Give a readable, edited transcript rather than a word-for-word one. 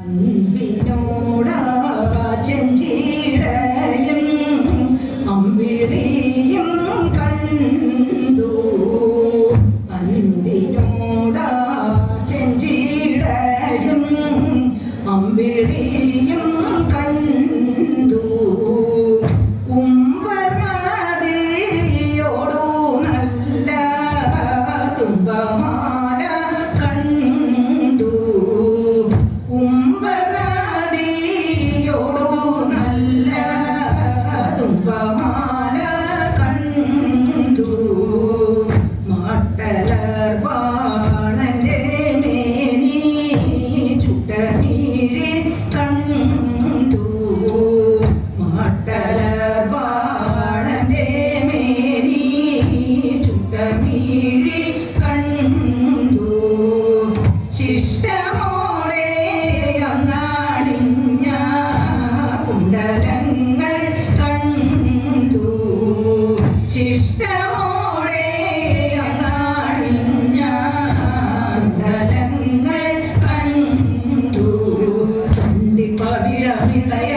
അൻപിനോടാ ചെഞ്ചിടയും അമ്പിളിയും കണ്ടു. അൻപിനോടാ ചെഞ്ചിടയും അമ്പിളിയും കണ്ടു. കുംഭനാദിയോടു നല്ല തുമ്പമാല കണ്ടു. കുംഭനാദിയോടു നല്ല തുമ്പമാല കണ്ടു. മാട്ടലർ ബാണന്റെ മേനി ചുട്ടനീഴി കണ്ടു. മാട്ടലർ ബാണന്റെ മേനി ചുട്ടനീഴി കണ്ടു. ശിഷ്ടമോടെ അങ്ങാടിഞ്ഞ കുണ്ടലങ്ങൾ കണ്ടു. ശിഷ്ടമോടെ അങ്ങാടിഞ്ഞ കുണ്ടലങ്ങൾ കണ്ടു. ചുണ്ടിപ്പവിഴമിളയ